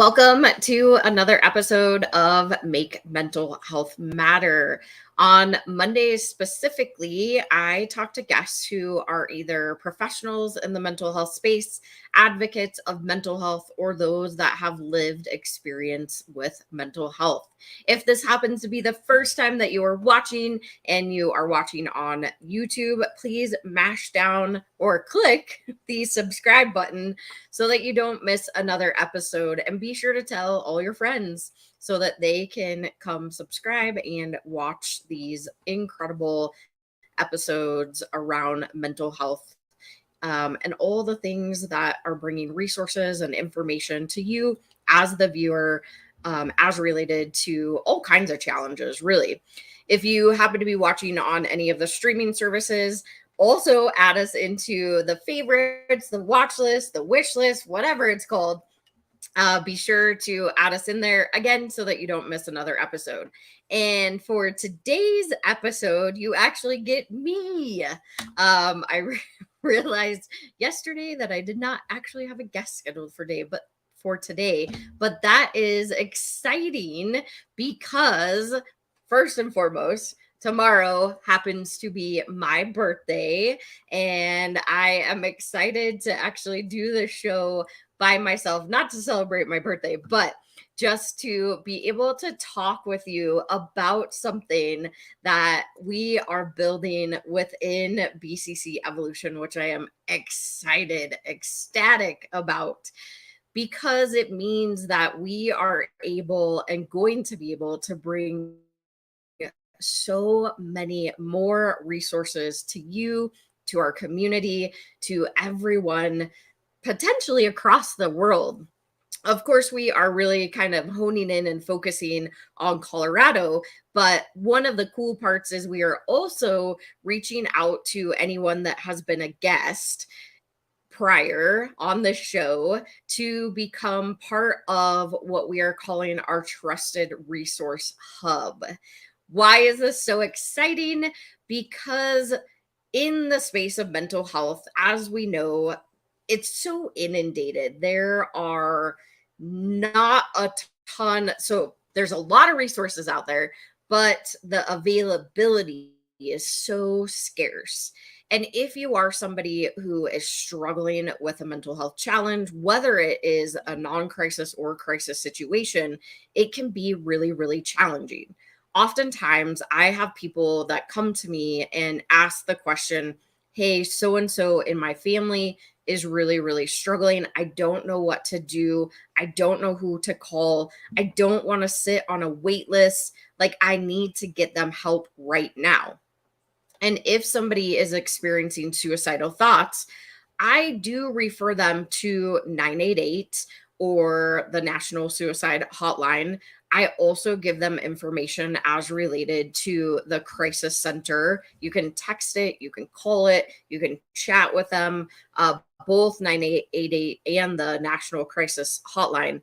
Welcome to another episode of Make Mental Health Matter. On Mondays specifically, I talk to guests who are either professionals in the mental health space, advocates of mental health, or those that have lived experience with mental health. If this happens to be the first time that you are watching and you are watching on YouTube, please mash down or click the subscribe button so that you don't miss another episode. And be sure to tell all your friends so that they can come subscribe and watch these incredible episodes around mental health and all the things that are bringing resources and information to you as the viewer, as related to all kinds of challenges, really. If you happen to be watching on any of the streaming services, also add us into the favorites, the watch list, the wish list, whatever it's called. Be sure to add us in there again so that you don't miss another episode. And for today's episode, you actually get me. I realized yesterday that I did not actually have a guest scheduled for today, but that is exciting because first and foremost, tomorrow happens to be my birthday, and I am excited to actually do the show by myself, not to celebrate my birthday, but just to be able to talk with you about something that we are building within BCC Evolution, which I am ecstatic about, because it means that we are able and going to be able to bring so many more resources to you, to our community, to everyone potentially across the world. Of course, we are really kind of honing in and focusing on Colorado, but one of the cool parts is we are also reaching out to anyone that has been a guest prior on the show to become part of what we are calling our trusted resource hub. Why is this so exciting? Because in the space of mental health, as we know, it's so inundated. There are not a ton. So there's a lot of resources out there, but the availability is so scarce. And if you are somebody who is struggling with a mental health challenge, whether it is a non-crisis or crisis situation, it can be really, really challenging. Oftentimes, I have people that come to me and ask the question, hey, so and so in my family is really, really struggling. I don't know what to do. I don't know who to call. I don't want to sit on a wait list. Like, I need to get them help right now. And if somebody is experiencing suicidal thoughts, I do refer them to 988 or the National Suicide Hotline. I also give them information as related to the crisis center. You can text it, you can call it, you can chat with them, both 988 and the National Crisis Hotline.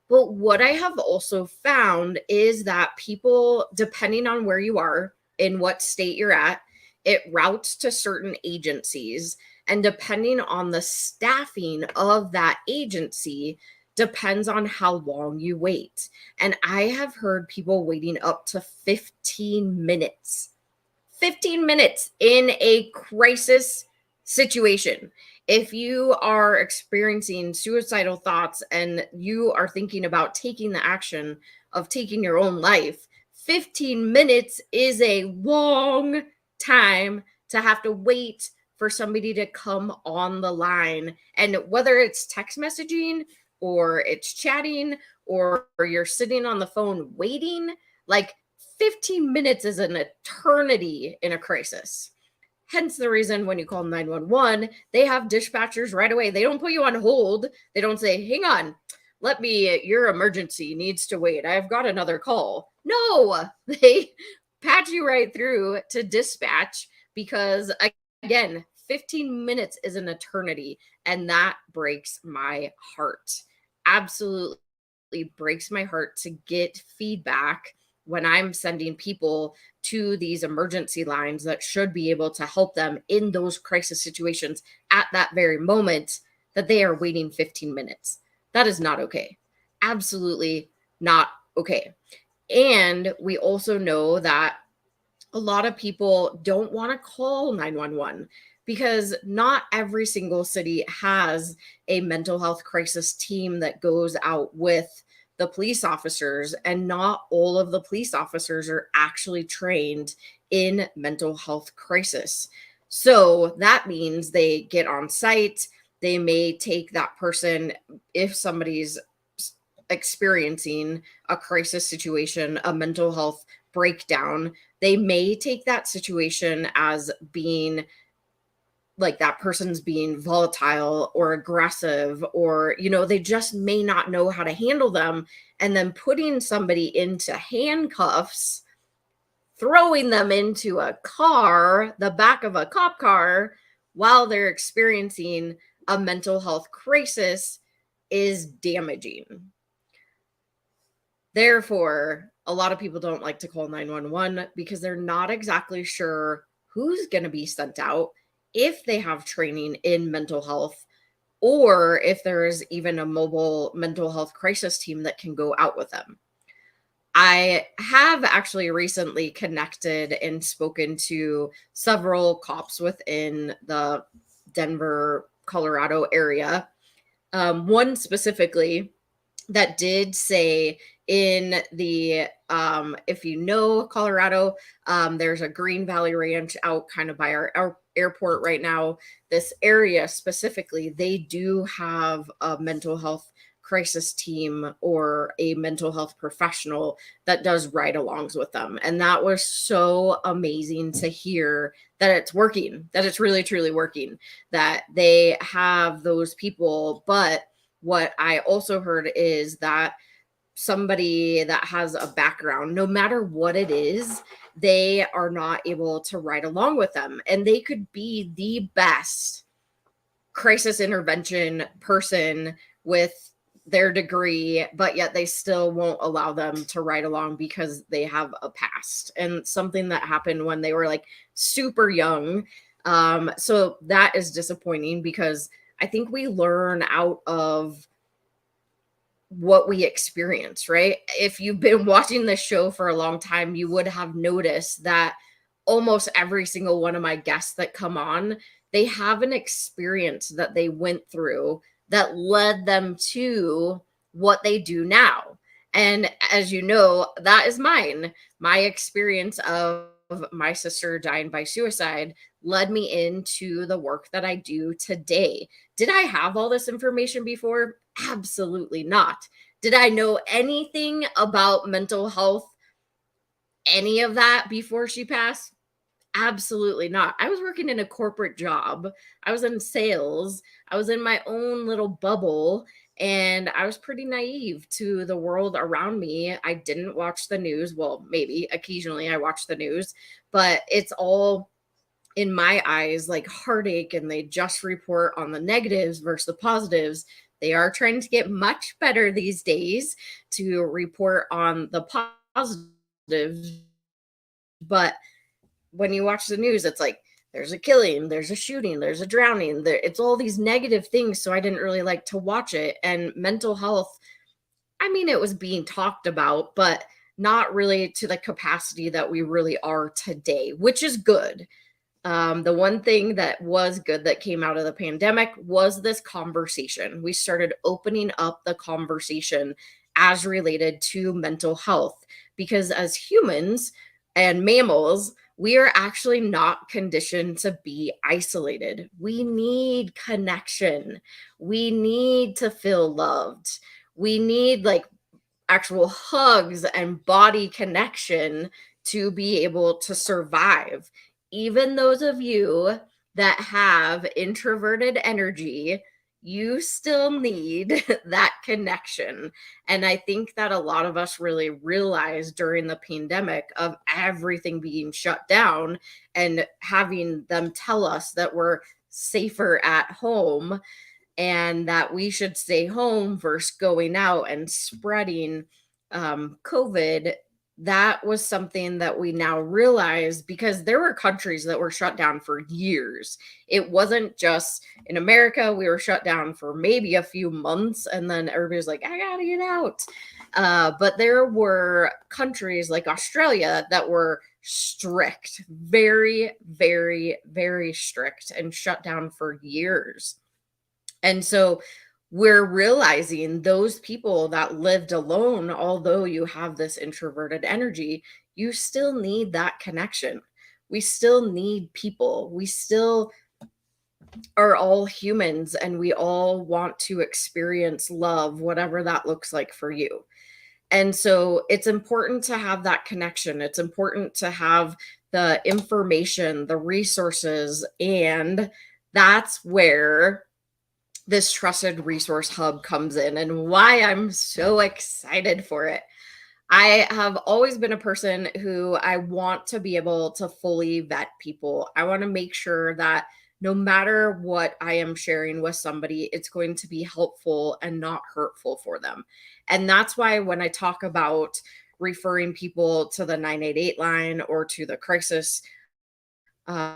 But what I have also found is that people, depending on where you are, in what state you're at, it routes to certain agencies. And depending on the staffing of that agency, depends on how long you wait. And I have heard people waiting up to 15 minutes. 15 minutes in a crisis situation. If you are experiencing suicidal thoughts and you are thinking about taking the action of taking your own life, 15 minutes is a long time to have to wait for somebody to come on the line. And whether it's text messaging or it's chatting or you're sitting on the phone waiting, like 15 minutes is an eternity in a crisis. Hence the reason when you call 911, they have dispatchers right away. They don't put you on hold. They don't say, hang on, your emergency needs to wait. I've got another call. No, they patch you right through to dispatch because, again, 15 minutes is an eternity. And that breaks my heart. Absolutely breaks my heart to get feedback when I'm sending people to these emergency lines that should be able to help them in those crisis situations at that very moment, that they are waiting 15 minutes. That is not okay. Absolutely not okay. And we also know that a lot of people don't want to call 911 because not every single city has a mental health crisis team that goes out with the police officers, and not all of the police officers are actually trained in mental health crisis. So that means they get on site, they may take that person, if somebody's experiencing a crisis situation, a mental health breakdown, they may take that situation as being like that person's being volatile or aggressive, or, they just may not know how to handle them. And then putting somebody into handcuffs, throwing them into a car, the back of a cop car, while they're experiencing a mental health crisis is damaging. Therefore, a lot of people don't like to call 911 because they're not exactly sure who's going to be sent out, if they have training in mental health, or if there is even a mobile mental health crisis team that can go out with them. I have actually recently connected and spoken to several cops within the Denver, Colorado area. One specifically that did say, in the if you know Colorado, there's a Green Valley Ranch out kind of by our airport right now. This area specifically, they do have a mental health crisis team or a mental health professional that does ride-alongs with them. And that was so amazing to hear that it's working, that it's really truly working, that they have those people. But what I also heard is that somebody that has a background, no matter what it is, they are not able to ride along with them. And they could be the best crisis intervention person with their degree, but yet they still won't allow them to ride along because they have a past and something that happened when they were like super young. So that is disappointing, because I think we learn out of what we experience, right? If you've been watching this show for a long time, you would have noticed that almost every single one of my guests that come on, they have an experience that they went through that led them to what they do now. And as you know, that is mine. My experience of my sister dying by suicide led me into the work that I do today. Did I have all this information before? Absolutely not. Did I know anything about mental health, any of that, before she passed? Absolutely not. I was working in a corporate job. I was in sales. I was in my own little bubble, and I was pretty naive to the world around me. I didn't watch the news. Well, maybe occasionally I watch the news, but it's all, in my eyes, like heartache, and they just report on the negatives versus the positives. They are trying to get much better these days to report on the positives, but when you watch the news, it's like there's a killing, there's a shooting, there's a drowning. It's all these negative things. So I didn't really like to watch it. And mental health, I mean, it was being talked about, but not really to the capacity that we really are today, which is good. The one thing that was good that came out of the pandemic was this conversation. We started opening up the conversation as related to mental health, because as humans and mammals, we are actually not conditioned to be isolated. We need connection. We need to feel loved. We need like actual hugs and body connection to be able to survive. Even those of you that have introverted energy, you still need that connection. And I think that a lot of us really realized during the pandemic of everything being shut down and having them tell us that we're safer at home, and that we should stay home versus going out and spreading COVID. that was something that we now realize, because there were countries that were shut down for years. It wasn't just in America. We were shut down for maybe a few months, and then everybody was like, I gotta get out. But there were countries like Australia that were strict, very, very, very strict, and shut down for years. And so we're realizing those people that lived alone, although you have this introverted energy, you still need that connection. We still need people. We still are all humans, and we all want to experience love, whatever that looks like for you. And so it's important to have that connection. It's important to have the information, the resources, and that's where this trusted resource hub comes in, and why I'm so excited for it. I have always been a person who I want to be able to fully vet people. I want to make sure that no matter what I am sharing with somebody, it's going to be helpful and not hurtful for them. And that's why when I talk about referring people to the 988 line or to the crisis uh,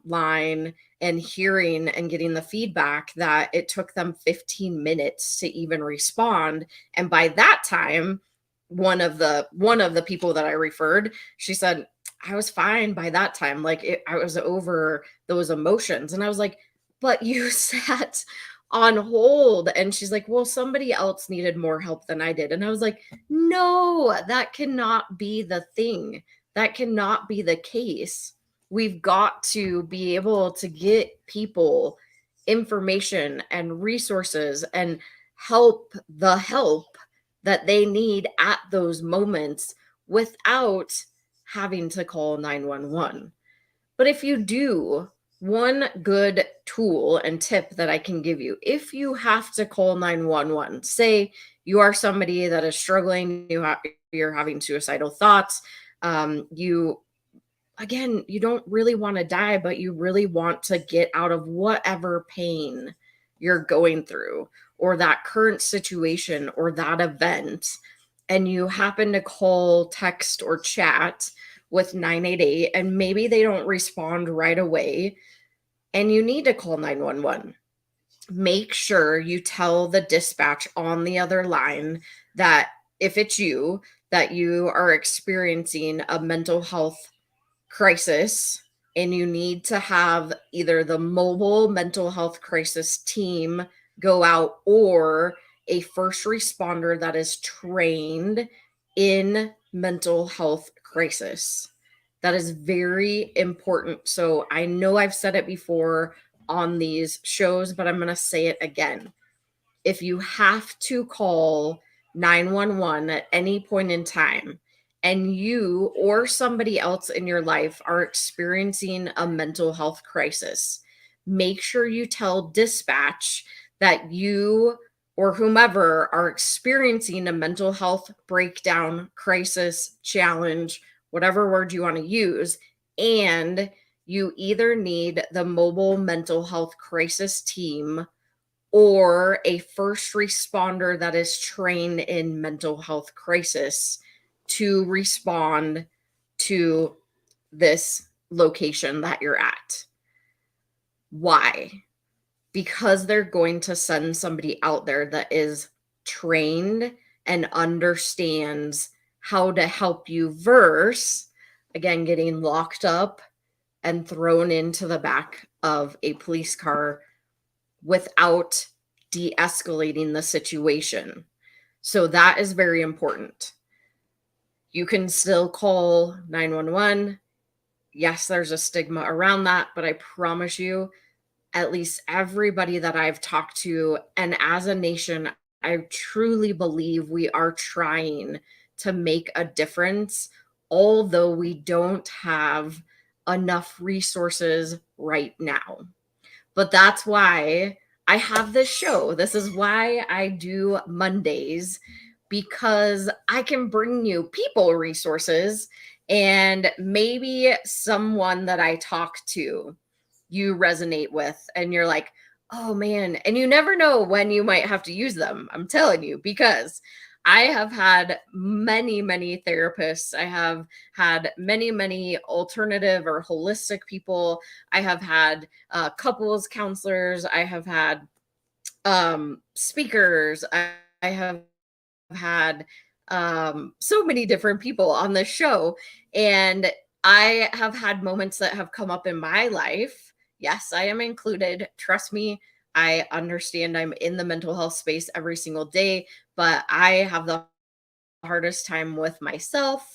line, and hearing and getting the feedback that it took them 15 minutes to even respond, and by that time, one of the people that I referred, she said, I was fine by that time, like I was over those emotions. And I was like, but you sat on hold. And she's like, well, somebody else needed more help than I did. And I was like, no, that cannot be the thing. That cannot be the case. We've got to be able to get people information and resources and help that they need at those moments without having to call 911. But if you do, one good tool and tip that I can give you, if you have to call 911, say you are somebody that is struggling, you're having suicidal thoughts, you again, you don't really want to die, but you really want to get out of whatever pain you're going through, or that current situation, or that event, and you happen to call, text, or chat with 988, and maybe they don't respond right away, and you need to call 911. Make sure you tell the dispatch on the other line that if it's you, that you are experiencing a mental health crisis, and you need to have either the mobile mental health crisis team go out, or a first responder that is trained in mental health crisis. That is very important. So I know I've said it before on these shows, but I'm going to say it again. If you have to call 911 at any point in time, and you or somebody else in your life are experiencing a mental health crisis, make sure you tell dispatch that you or whomever are experiencing a mental health breakdown, crisis, challenge, whatever word you want to use, and you either need the mobile mental health crisis team or a first responder that is trained in mental health crisis to respond to this location that you're at. Why? Because they're going to send somebody out there that is trained and understands how to help you versus, again, getting locked up and thrown into the back of a police car without de-escalating the situation. So that is very important. You can still call 911. Yes, there's a stigma around that, but I promise you, at least everybody that I've talked to, and as a nation, I truly believe we are trying to make a difference, although we don't have enough resources right now. But that's why I have this show. This is why I do Mondays, because I can bring you people resources, and maybe someone that I talk to you resonate with, and you're like, oh man, and you never know when you might have to use them. I'm telling you, because I have had many, many therapists. I have had many, many alternative or holistic people. I have had couples counselors. I have had speakers. I have had so many different people on this show. And I have had moments that have come up in my life. Yes, I am included. Trust me, I understand I'm in the mental health space every single day, but I have the hardest time with myself.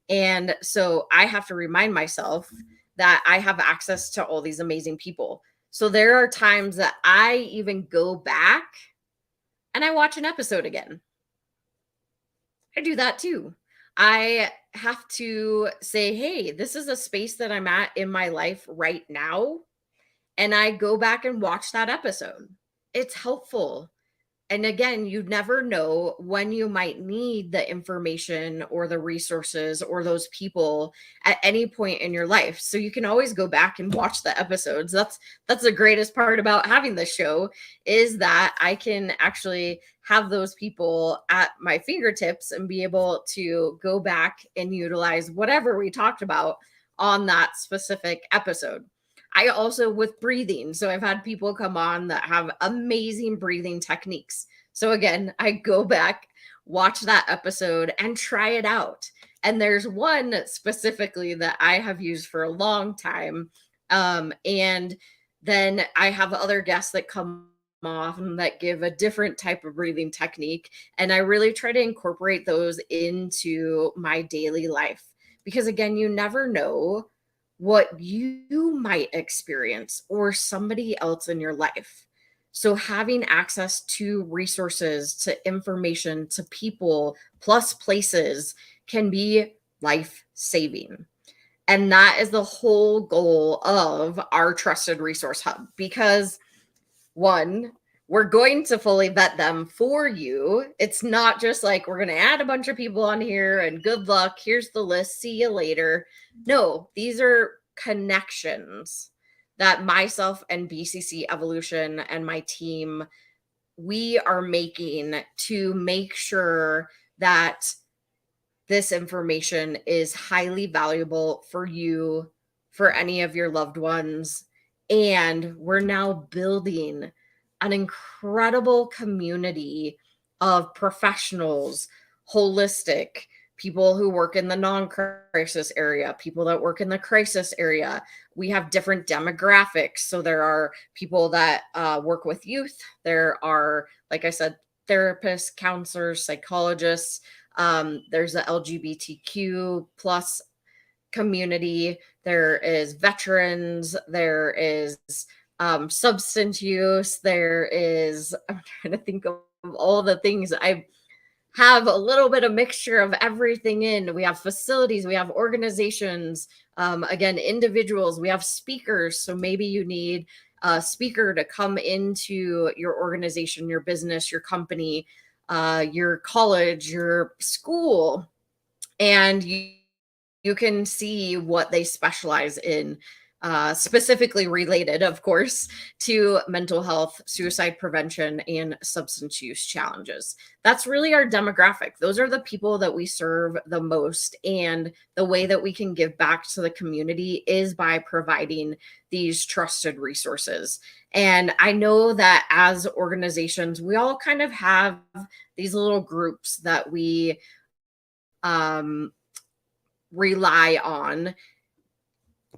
And so I have to remind myself that I have access to all these amazing people. So there are times that I even go back and I watch an episode again. I do that too. I have to say, hey, this is a space that I'm at in my life right now. And I go back and watch that episode. It's helpful. And again, you never know when you might need the information or the resources or those people at any point in your life. So you can always go back and watch the episodes. That's the greatest part about having this show, is that I can actually have those people at my fingertips and be able to go back and utilize whatever we talked about on that specific episode. I also with breathing. So I've had people come on that have amazing breathing techniques. So again, I go back, watch that episode and try it out. And there's one specifically that I have used for a long time. And then I have other guests that come off and that give a different type of breathing technique. And I really try to incorporate those into my daily life. Because again, you never know what you might experience or somebody else in your life. So having access to resources, to information, to people, plus places can be life saving. And that is the whole goal of our trusted resource hub, because one, we're going to fully vet them for you. It's not just like we're going to add a bunch of people on here and good luck. Here's the list. See you later. No, these are connections that myself and BCC Evolution and my team, we are making to make sure that this information is highly valuable for you, for any of your loved ones. And we're now building an incredible community of professionals, holistic people who work in the non-crisis area, people that work in the crisis area. We have different demographics. So there are people that work with youth. There are, like I said, therapists, counselors, psychologists. There's the LGBTQ plus community. There is veterans. There is substance use. There is, I'm trying to think of all the things. I have a little bit of mixture of everything in. We have facilities, we have organizations, again, individuals, we have speakers. So maybe you need a speaker to come into your organization, your business, your company, your college, your school, and you can see what they specialize in, specifically related, of course, to mental health, suicide prevention, and substance use challenges. That's really our demographic. Those are the people that we serve the most. And the way that we can give back to the community is by providing these trusted resources. And I know that as organizations, we all kind of have these little groups that we rely on.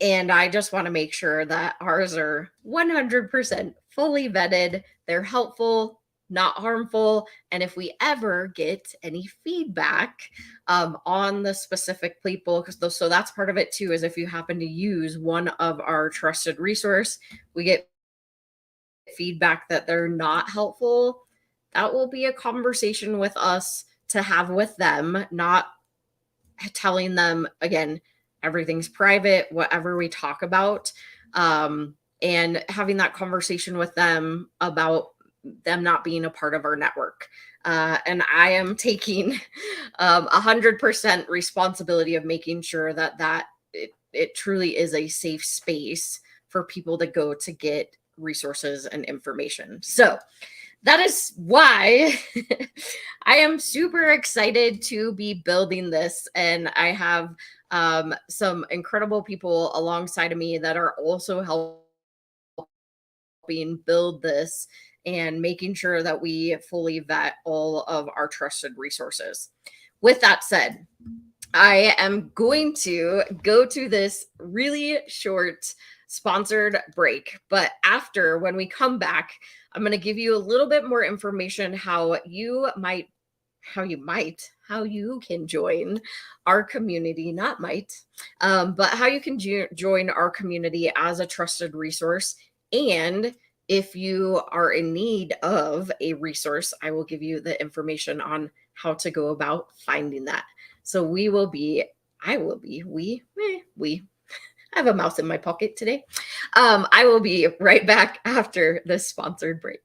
And I just want to make sure that ours are 100% fully vetted. They're helpful, not harmful. And if we ever get any feedback on the specific people, because so that's part of it too, is if you happen to use one of our trusted resource, we get feedback that they're not helpful. That will be a conversation with us to have with them, not telling them, again, everything's private, whatever we talk about, and having that conversation with them about them not being a part of our network. And I am taking 100% responsibility of making sure that it truly is a safe space for people to go to get resources and information. So that is why I am super excited to be building this. And I have some incredible people alongside of me that are also helping build this and making sure that we fully vet all of our trusted resources. With that said, I am going to go to this really short sponsored break. But after, when we come back, I'm going to give you a little bit more information how you can join our community, not might, but how you can join our community as a trusted resource. And if you are in need of a resource, I will give you the information on how to go about finding that. So I have a mouse in my pocket today. I will be right back after this sponsored break.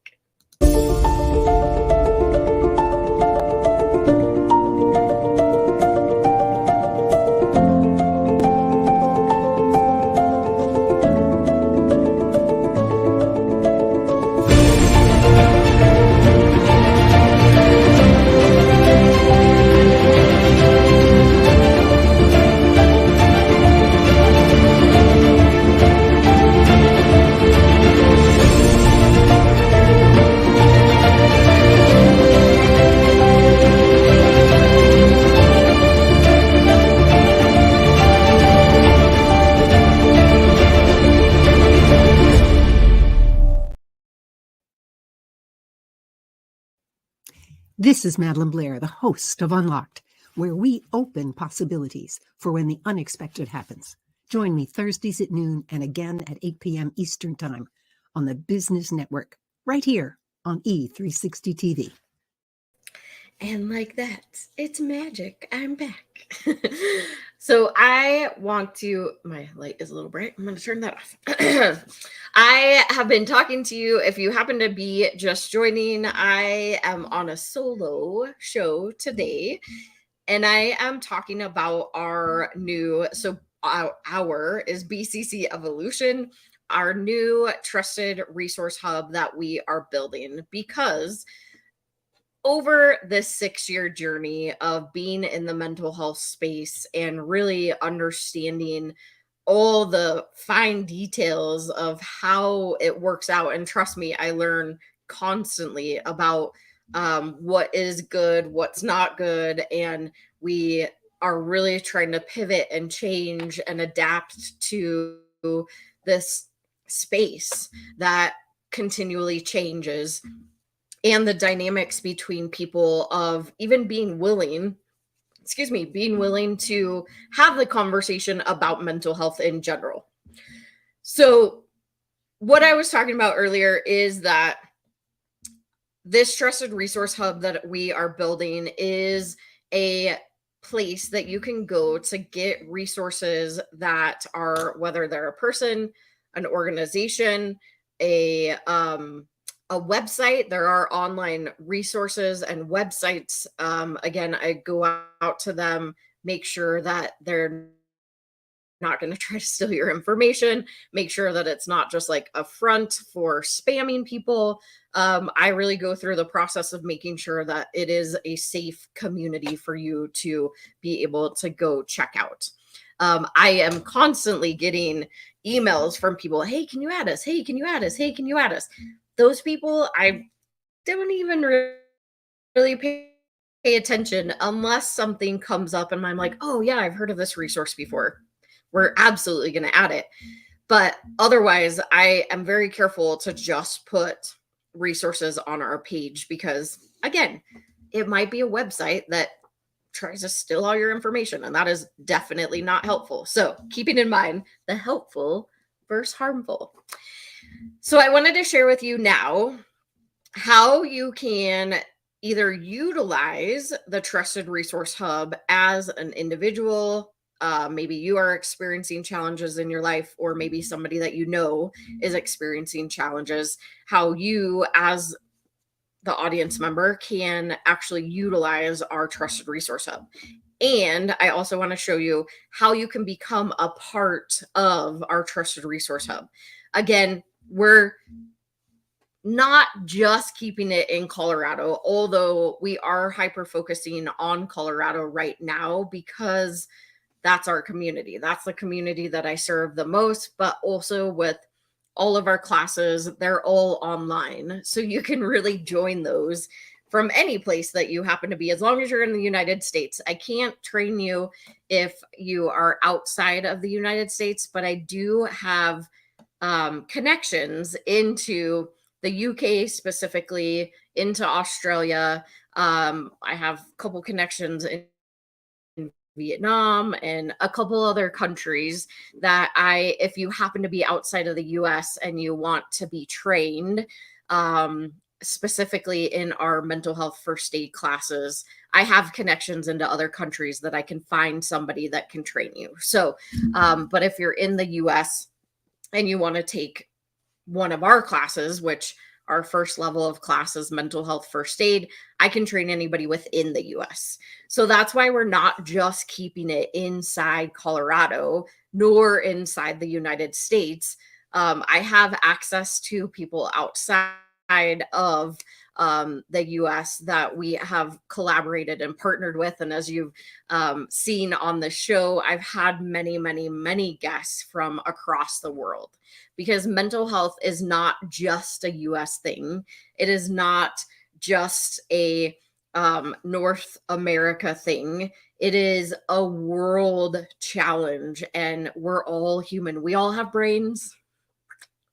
This is Madeline Blair, the host of Unlocked, where we open possibilities for when the unexpected happens. Join me Thursdays at noon and again at 8 p.m. Eastern Time on the Business Network, right here on E360 TV. And like that, it's magic. I'm back. So I want to, my light is a little bright. I'm going to turn that off. I have been talking to you. If you happen to be just joining, I am on a solo show today, and I am talking about our new, our is BCC Evolution, our new trusted resource hub that we are building, because over this 6-year journey of being in the mental health space and really understanding all the fine details of how it works out. And trust me, I learn constantly about what is good, what's not good. And we are really trying to pivot and change and adapt to this space that continually changes, and the dynamics between people of even being willing to have the conversation about mental health in general. So what I was talking about earlier is that this trusted resource hub that we are building is a place that you can go to get resources that are, whether they're a person, an organization, a website. There are online resources and websites. Again, I go out to them, make sure that they're not going to try to steal your information, make sure that it's not just like a front for spamming people. I really go through the process of making sure that it is a safe community for you to be able to go check out. I am constantly getting emails from people. Hey, can you add us? Hey, can you add us? Hey, can you add us? Those people, I don't even really pay attention unless something comes up and I'm like, oh yeah, I've heard of this resource before. We're absolutely going to add it. But otherwise, I am very careful to just put resources on our page because, again, it might be a website that tries to steal all your information, and that is definitely not helpful. So keeping in mind the helpful versus harmful. So I wanted to share with you now how you can either utilize the Trusted Resource Hub as an individual. Maybe you are experiencing challenges in your life, or maybe somebody that you know is experiencing challenges, how you as the audience member can actually utilize our Trusted Resource Hub. And I also want to show you how you can become a part of our Trusted Resource Hub. Again, we're not just keeping it in Colorado, although we are hyper focusing on Colorado right now because that's our community. That's the community that I serve the most, but also with all of our classes, they're all online. So you can really join those from any place that you happen to be, as long as you're in the United States. I can't train you if you are outside of the United States, but I do have connections into the UK, specifically into Australia. I have a couple connections in Vietnam and a couple other countries that if you happen to be outside of the US and you want to be trained, specifically in our mental health first aid classes, I have connections into other countries that I can find somebody that can train you. So, but if you're in the US and you want to take one of our classes, which our first level of class is mental health first aid, I can train anybody within the US. So that's why we're not just keeping it inside Colorado nor inside the United States. I have access to people outside of the US that we have collaborated and partnered with. And as you've seen on the show, I've had many, many, many guests from across the world, because mental health is not just a US thing. It is not just a North America thing. It is a world challenge, and we're all human. We all have brains.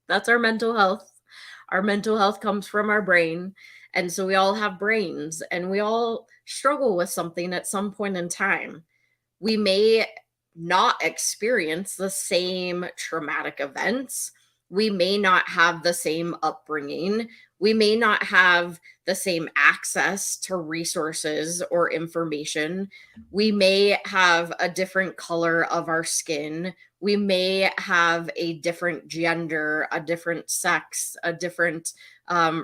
That's our mental health. Our mental health comes from our brain. And so we all have brains, and we all struggle with something at some point in time. We may not experience the same traumatic events. We may not have the same upbringing. We may not have the same access to resources or information. We may have a different color of our skin. We may have a different gender, a different sex, a different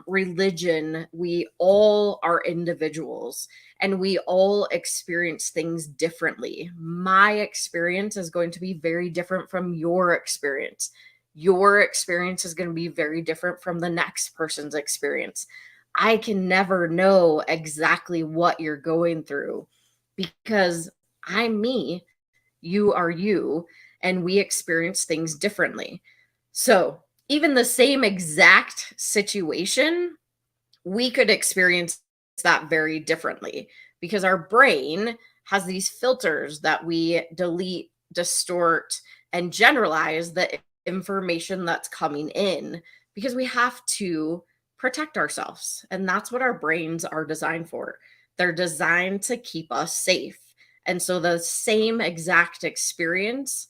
religion. We all are individuals, and we all experience things differently. My experience is going to be very different from your experience. Your experience is going to be very different from the next person's experience. I can never know exactly what you're going through, because I'm me, you are you, and we experience things differently. So, even the same exact situation, we could experience that very differently, because our brain has these filters that we delete, distort, and generalize the information that's coming in, because we have to protect ourselves. And that's what our brains are designed for. They're designed to keep us safe. And so the same exact experience,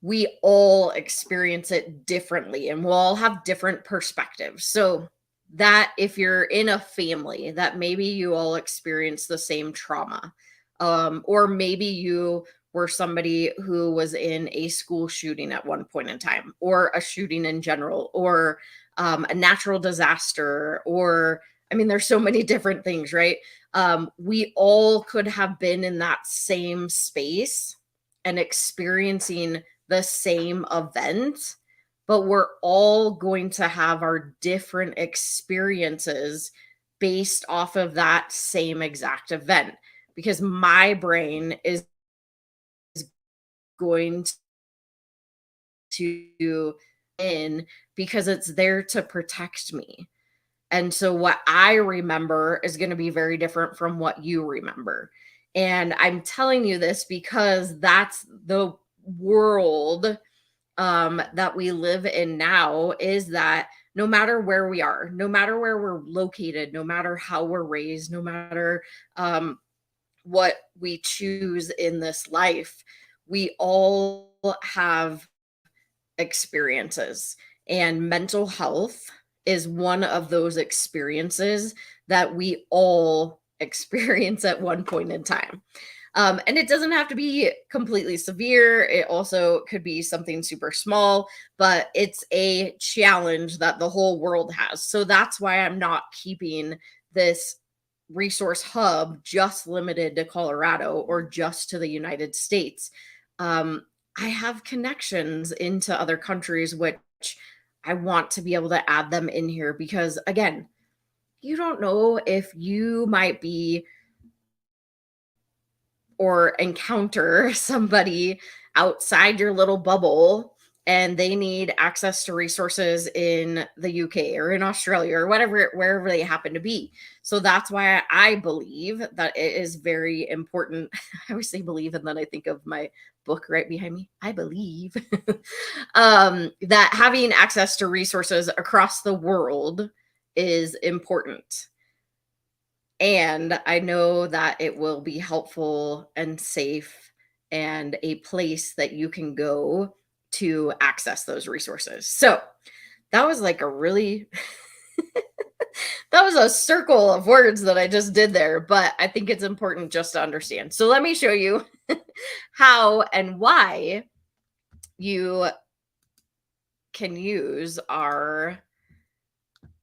we all experience it differently, and we'll all have different perspectives. So that if you're in a family that maybe you all experience the same trauma, or maybe you were somebody who was in a school shooting at one point in time, or a shooting in general, or a natural disaster, or I mean, there's so many different things, right? We all could have been in that same space and experiencing the same event, but we're all going to have our different experiences based off of that same exact event, because my brain is going to in because it's there to protect me. And so what I remember is going to be very different from what you remember. And I'm telling you this because that's the world that we live in now, is that no matter where we are, no matter where we're located, no matter how we're raised, no matter what we choose in this life, we all have experiences. And mental health is one of those experiences that we all experience at one point in time. And it doesn't have to be completely severe. It also could be something super small, but it's a challenge that the whole world has. So that's why I'm not keeping this resource hub just limited to Colorado or just to the United States. I have connections into other countries, which I want to be able to add them in here because, again, you don't know if you might be or encounter somebody outside your little bubble and they need access to resources in the UK or in Australia or whatever, wherever they happen to be. So that's why I believe that it is very important. I always say believe, and then I think of my book right behind me. I believe that having access to resources across the world is important. And I know that it will be helpful and safe and a place that you can go to access those resources. So that was like a really, that was a circle of words that I just did there, but I think it's important just to understand. So let me show you how and why you can use our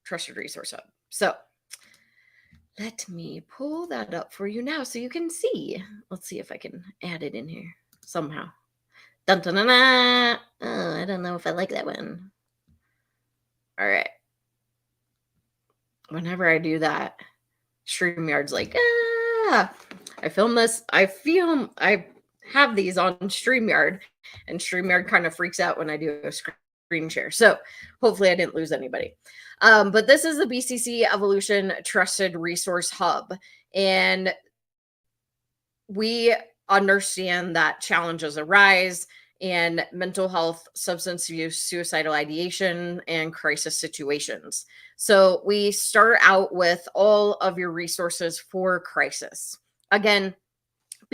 trusted resource hub. So let me pull that up for you now so you can see. Let's see if I can add it in here somehow. Dun, dun, dun, dun. Oh, I don't know if I like that one. All right. Whenever I do that, StreamYard's like, ah. I film this. I have these on StreamYard, and StreamYard kind of freaks out when I do a screen share. So hopefully I didn't lose anybody. But this is the BCC Evolution Trusted Resource Hub. And we understand that challenges arise and mental health, substance use, suicidal ideation, and crisis situations. So we start out with all of your resources for crisis. Again,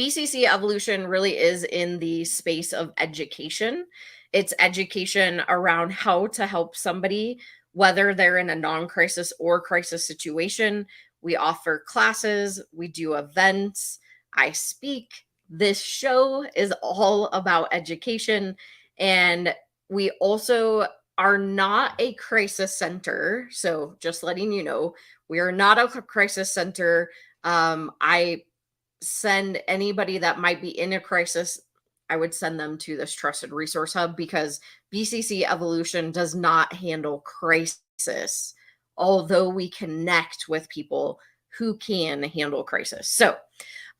BCC Evolution really is in the space of education. It's education around how to help somebody, whether they're in a non-crisis or crisis situation. We offer classes, we do events, I speak. This show is all about education. And we also are not a crisis center. So just letting you know, we are not a crisis center. I send anybody that might be in a crisis, I would send them to this trusted resource hub because BCC Evolution does not handle crisis, although we connect with people who can handle crisis. So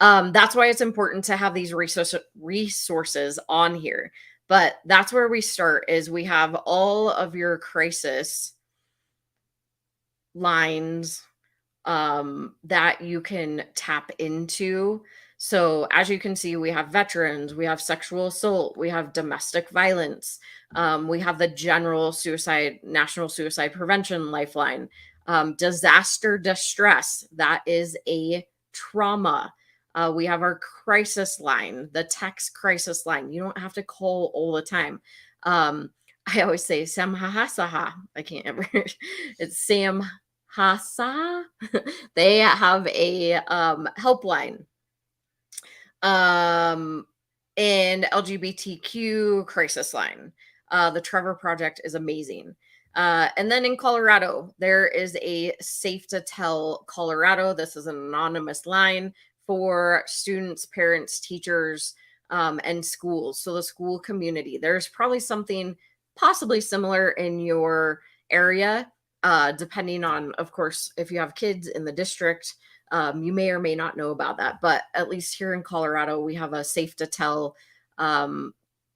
that's why it's important to have these resources on here. But that's where we start is we have all of your crisis lines that you can tap into. So as you can see, we have veterans, we have sexual assault, we have domestic violence, we have the general suicide, National Suicide Prevention Lifeline, disaster distress, that is a trauma. We have our crisis line, the text crisis line. You don't have to call all the time. I always say Samhahasaha. I can't ever. It's Sam Hasa. They have a helpline. And LGBTQ crisis line. The Trevor Project is amazing. And then in Colorado, there is a Safe to Tell Colorado. This is an anonymous line for students, parents, teachers, and schools. So the school community. There's probably something possibly similar in your area. Depending on, of course, if you have kids in the district, you may or may not know about that. But at least here in Colorado, we have a Safe to Tell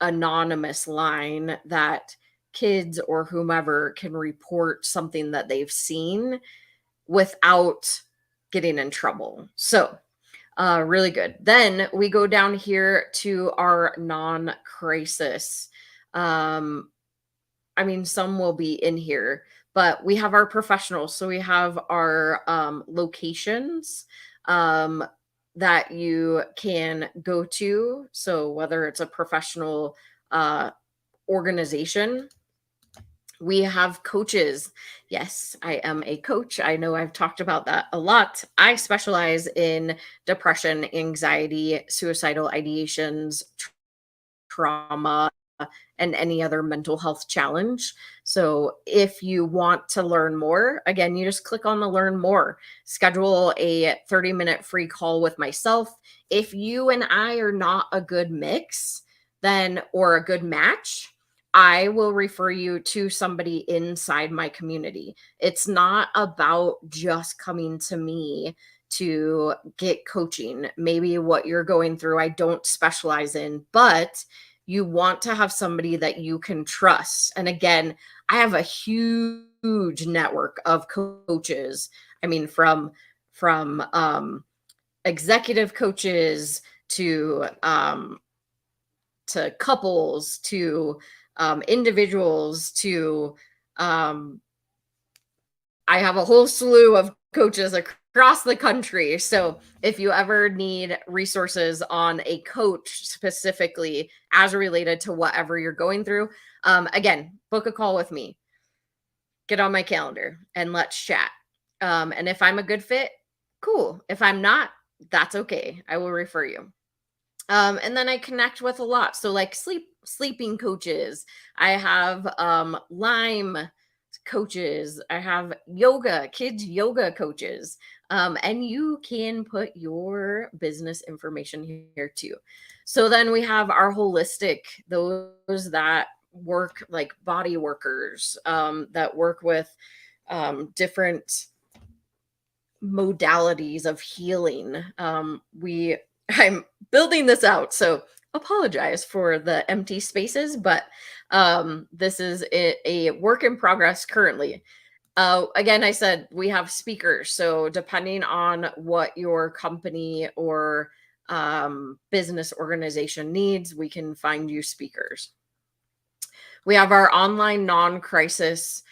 anonymous line that kids or whomever can report something that they've seen without getting in trouble. So really good. Then we go down here to our non-crisis. I mean, some will be in here, but we have our professionals. So we have our locations that you can go to. So whether it's a professional organization, we have coaches. Yes, I am a coach. I know I've talked about that a lot. I specialize in depression, anxiety, suicidal ideations, trauma, and any other mental health challenge. So if you want to learn more, again, you just click on the learn more, schedule a 30-minute free call with myself. If you and I are not a good mix, then, or a good match, I will refer you to somebody inside my community. It's not about just coming to me to get coaching. Maybe what you're going through, I don't specialize in, but you want to have somebody that you can trust. And again, I have a huge network of coaches. I mean, from executive coaches to couples to individuals to I have a whole slew of coaches across the country. So if you ever need resources on a coach specifically as related to whatever you're going through, again, book a call with me, get on my calendar, and let's chat. And if I'm a good fit, cool. If I'm not, that's okay. I will refer you. And then I connect with a lot. So like sleeping coaches. I have Lyme coaches. I have kids yoga coaches. And you can put your business information here too. So then we have our holistic, those that work like body workers, that work with different modalities of healing. I'm building this out, so apologize for the empty spaces, but this is a work in progress currently. Again, I said we have speakers, so depending on what your company or business organization needs, we can find you speakers. We have our online non-crisis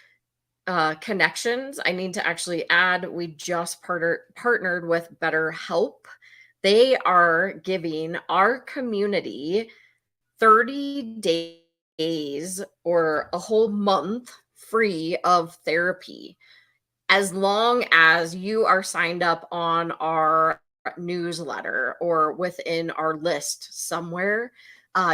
connections. I need to actually add, we just partnered with BetterHelp. They are giving our community 30 days or a whole month free of therapy, as long as you are signed up on our newsletter or within our list somewhere.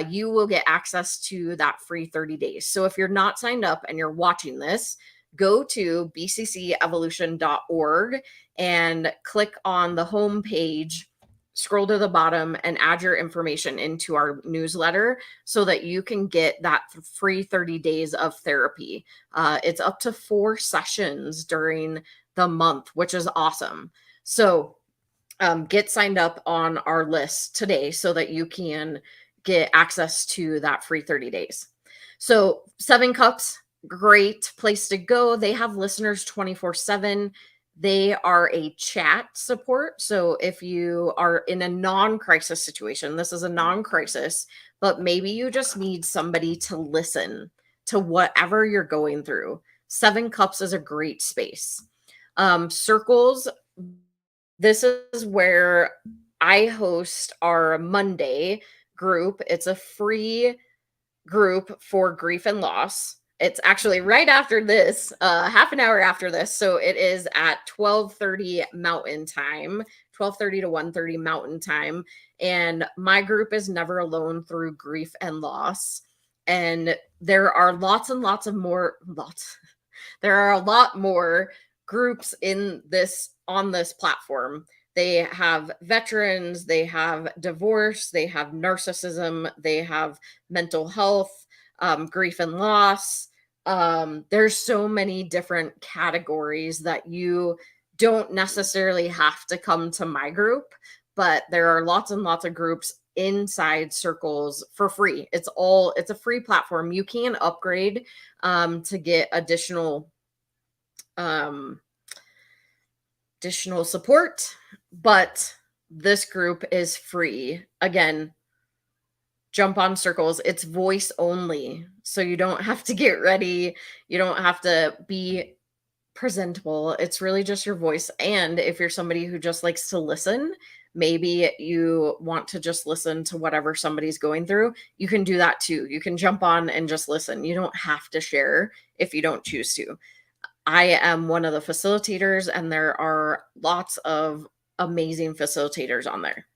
You will get access to that free 30 days. So if you're not signed up and you're watching this, go to bccevolution.org and click on the home page, scroll to the bottom, and add your information into our newsletter so that you can get that free 30 days of therapy. It's up to 4 sessions during the month, which is awesome. So get signed up on our list today so that you can get access to that free 30 days. So 7 Cups, great place to go. They have listeners 24/7. They are a chat support. So if you are in a non-crisis situation, this is a non-crisis, but maybe you just need somebody to listen to whatever you're going through. 7 Cups is a great space. Circles, this is where I host our Monday group. It's a free group for grief and loss. It's actually right after this, half an hour after this. So it is at 12:30 Mountain Time, 12:30 to 1:30 Mountain Time. And my group is Never Alone Through Grief and Loss. And there are lots and lots of more, there are a lot more groups on this platform. They have veterans, they have divorce, they have narcissism, they have mental health, grief and loss. There's so many different categories that you don't necessarily have to come to my group, but there are lots and lots of groups inside Circles for free. It's a free platform. You can upgrade to get additional support, but this group is free. Again, jump on Circles. It's voice only. So you don't have to get ready. You don't have to be presentable. It's really just your voice. And if you're somebody who just likes to listen, maybe you want to just listen to whatever somebody's going through, you can do that too. You can jump on and just listen. You don't have to share if you don't choose to. I am one of the facilitators, and there are lots of amazing facilitators on there.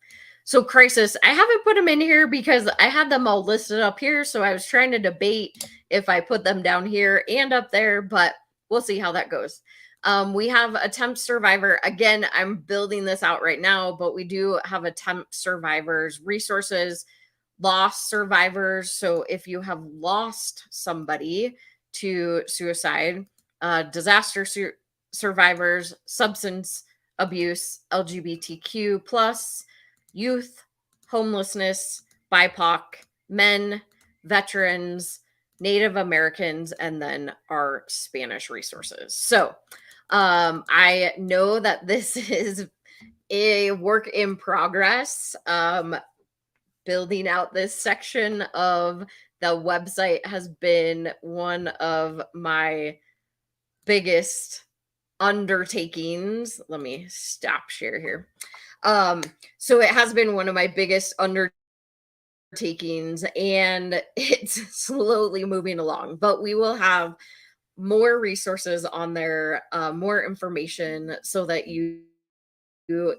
So crisis, I haven't put them in here because I had them all listed up here. So I was trying to debate if I put them down here and up there, but we'll see how that goes. We have attempt survivor. Again, I'm building this out right now, but we do have attempt survivors resources. loss survivors. So if you have lost somebody to suicide, disaster survivors, substance abuse, LGBTQ plus, youth, homelessness, BIPOC, men, veterans, Native Americans, and then our Spanish resources. So I know that this is a work in progress. Building out this section of the website has been one of my biggest undertakings. Let me stop share here. So it has been one of my biggest undertakings, and it's slowly moving along, but we will have more resources on there, more information, so that you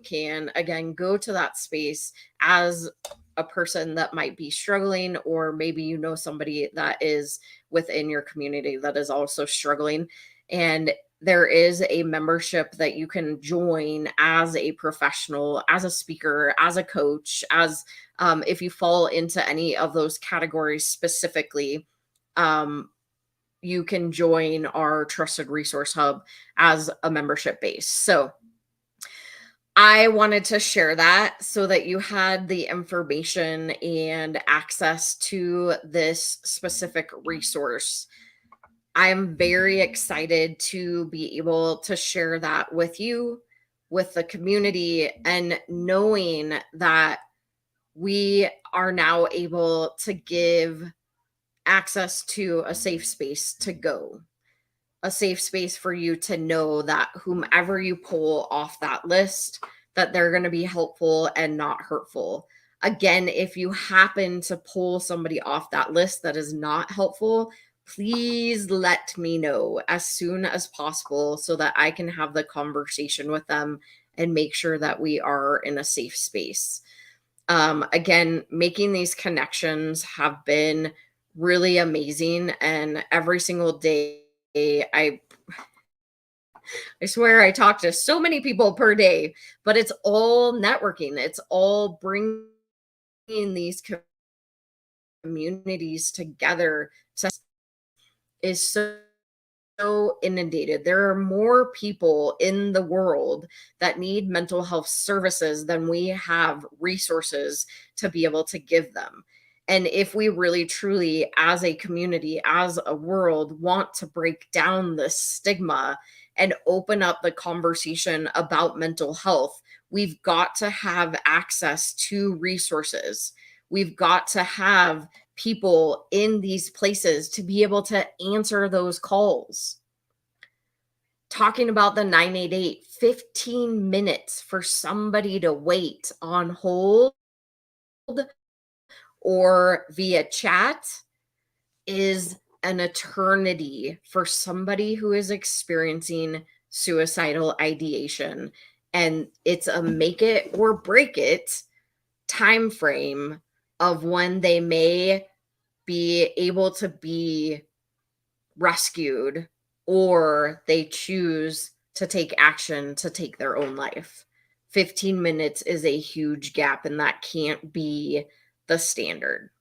can again go to that space as a person that might be struggling, or maybe you know somebody that is within your community that is also struggling. And there is a membership that you can join as a professional, as a speaker, as a coach, as if you fall into any of those categories specifically. You can join our Trusted Resource Hub as a membership base. So I wanted to share that so that you had the information and access to this specific resource. I'm very excited to be able to share that with you, with the community, and knowing that we are now able to give access to a safe space to go, a safe space for you to know that whomever you pull off that list, that they're going to be helpful and not hurtful. Again, if you happen to pull somebody off that list that is not helpful, please let me know as soon as possible so that I can have the conversation with them and make sure that we are in a safe space. Again, making these connections have been really amazing, and every single day I swear I talk to so many people per day, but it's all networking. It's all bringing these communities together. Is so inundated. There are more people in the world that need mental health services than we have resources to be able to give them. And if we really truly, as a community, as a world, want to break down this stigma and open up the conversation about mental health, we've got to have access to resources. We've got to have people in these places to be able to answer those calls. Talking about the 988, 15 minutes for somebody to wait on hold or via chat is an eternity for somebody who is experiencing suicidal ideation. And it's a make it or break it time frame of when they may be able to be rescued, or they choose to take action to take their own life. 15 minutes is a huge gap, and that can't be the standard.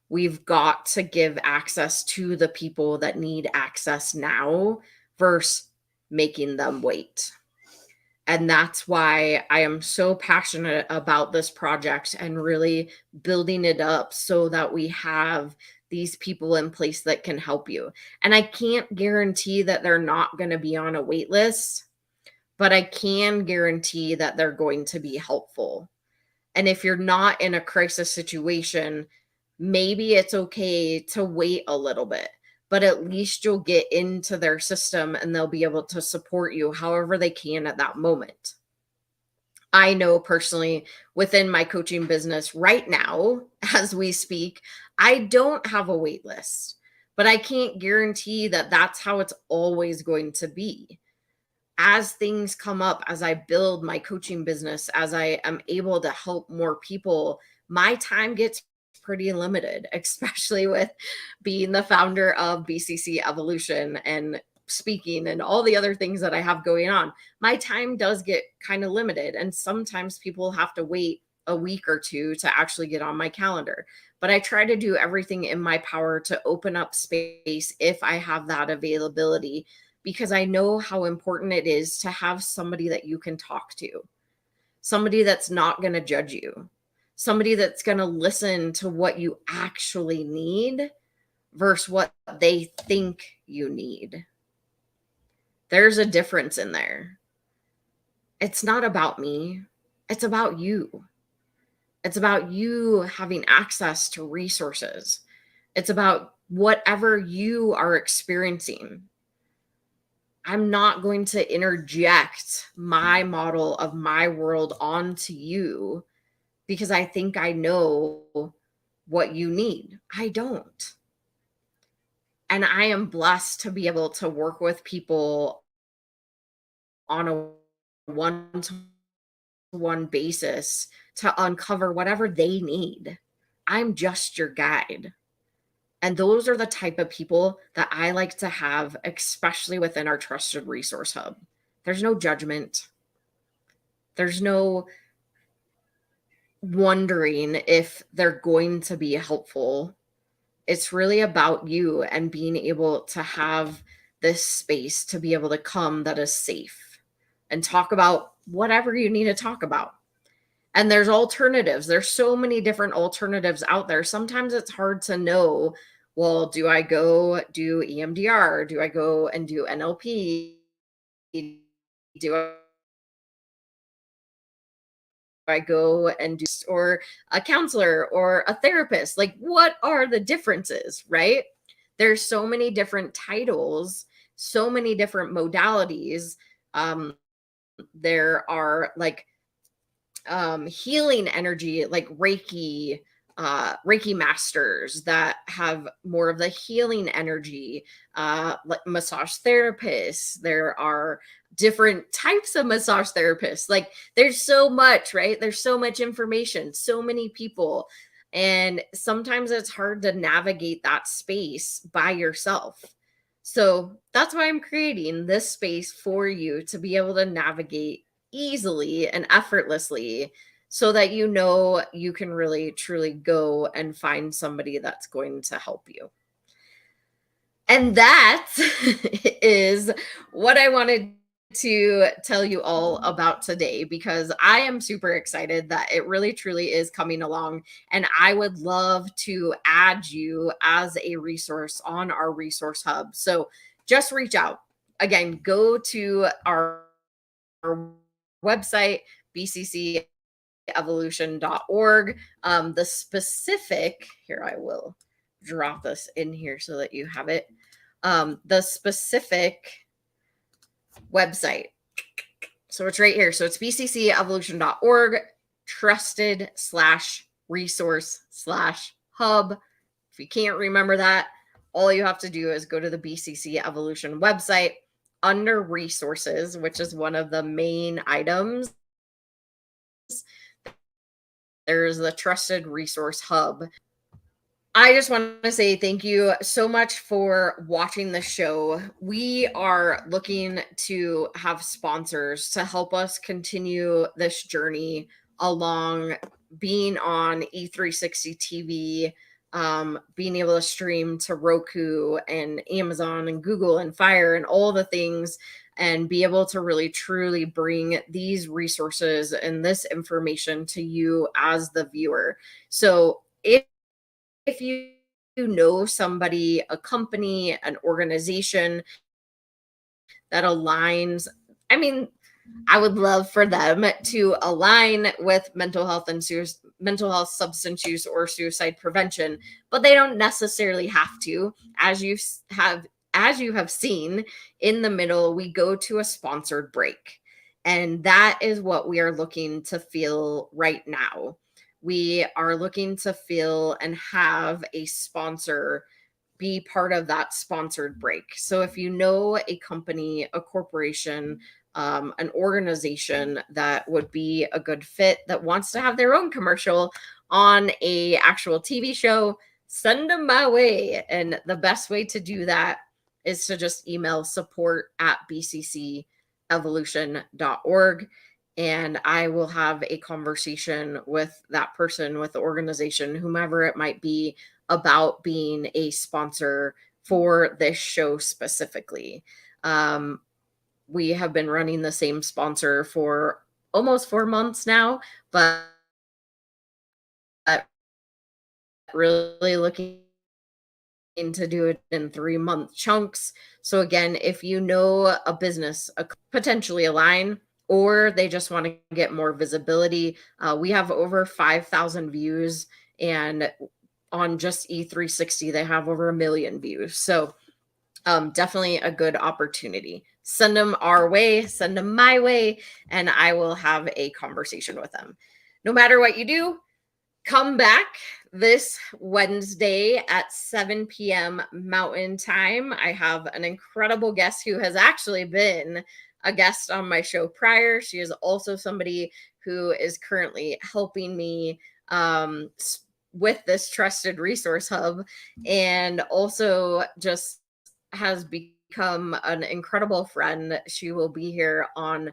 We've got to give access to the people that need access now versus making them wait. And that's why I am so passionate about this project and really building it up so that we have these people in place that can help you. And I can't guarantee that they're not going to be on a wait list, but I can guarantee that they're going to be helpful. And if you're not in a crisis situation, maybe it's okay to wait a little bit, but at least you'll get into their system and they'll be able to support you however they can at that moment. I know personally within my coaching business right now, as we speak, I don't have a wait list, but I can't guarantee that that's how it's always going to be. As things come up, as I build my coaching business, as I am able to help more people, my time gets pretty limited, especially with being the founder of BCC Evolution and speaking and all the other things that I have going on. My time does get kind of limited, and sometimes people have to wait a week or two to actually get on my calendar. But I try to do everything in my power to open up space if I have that availability, because I know how important it is to have somebody that you can talk to, somebody that's not going to judge you, somebody that's going to listen to what you actually need versus what they think you need. There's a difference in there. It's not about me. It's about you. It's about you having access to resources. It's about whatever you are experiencing. I'm not going to interject my model of my world onto you because I think I know what you need. I don't. And I am blessed to be able to work with people on a one-to-one basis to uncover whatever they need. I'm just your guide. And those are the type of people that I like to have, especially within our trusted resource hub. There's no judgment. There's no wondering if they're going to be helpful. It's really about you and being able to have this space to be able to come that is safe and talk about whatever you need to talk about. And there's alternatives. There's so many different alternatives out there. Sometimes it's hard to know, well, do I go do EMDR? Do I go and do NLP? Do I go and do, or a counselor or a therapist? Like, what are the differences, right? There's so many different titles, so many different modalities. There are like healing energy, like Reiki masters that have more of the healing energy, like massage therapists. There are different types of massage therapists. Like, there's so much, right? There's so much information, so many people. And sometimes it's hard to navigate that space by yourself. So that's why I'm creating this space for you to be able to navigate easily and effortlessly, so that you know you can really truly go and find somebody that's going to help you. And that is what I wanted to tell you all about today, because I am super excited that it really truly is coming along, and I would love to add you as a resource on our resource hub. So just reach out. Again, go to our website, bccevolution.org. The specific, here, I will drop this in here so that you have it. The specific website. So it's right here. So it's bccevolution.org, trusted/resource/hub. If you can't remember that, all you have to do is go to the BCC Evolution website under resources, which is one of the main items. There's the Trusted Resource Hub. I just want to say thank you so much for watching the show. We are looking to have sponsors to help us continue this journey along being on E360 TV, being able to stream to Roku and Amazon and Google and Fire and all the things, and be able to really truly bring these resources and this information to you as the viewer. So if you know somebody, a company, an organization that aligns, I mean, I would love for them to align with mental health and mental health, substance use, or suicide prevention, but they don't necessarily have to. As you have seen in the middle, we go to a sponsored break, and that is what we are looking to feel right now. We are looking to fill and have a sponsor be part of that sponsored break. So if you know a company, a corporation, an organization that would be a good fit, that wants to have their own commercial on a actual TV show, send them my way. And the best way to do that is to just email support@bccevolution.org. and I will have a conversation with that person, with the organization, whomever it might be, about being a sponsor for this show specifically. We have been running the same sponsor for almost 4 months now, but really looking to do it in 3-month chunks. So again, if you know a business potentially align, or they just want to get more visibility, we have over 5,000 views, and on just E360 they have over 1 million views. So definitely a good opportunity. Send them our way, send them my way, and I will have a conversation with them. No matter what you do, come back this Wednesday at 7 p.m. Mountain Time. I have an incredible guest who has actually been a guest on my show prior. She is also somebody who is currently helping me with this trusted resource hub, and also just has become an incredible friend. She will be here on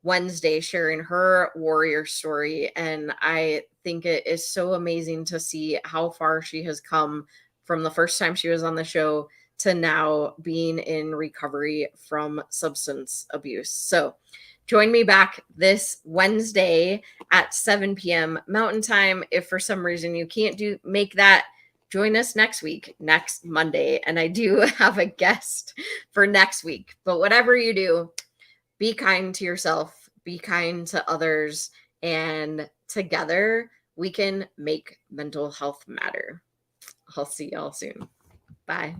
Wednesday sharing her warrior story. And I think it is so amazing to see how far she has come from the first time she was on the show to now being in recovery from substance abuse. So join me back this Wednesday at 7 p.m. Mountain Time. If for some reason you can't make that, join us next week, next Monday. And I do have a guest for next week. But whatever you do, be kind to yourself, be kind to others, and together we can make mental health matter. I'll see y'all soon. Bye.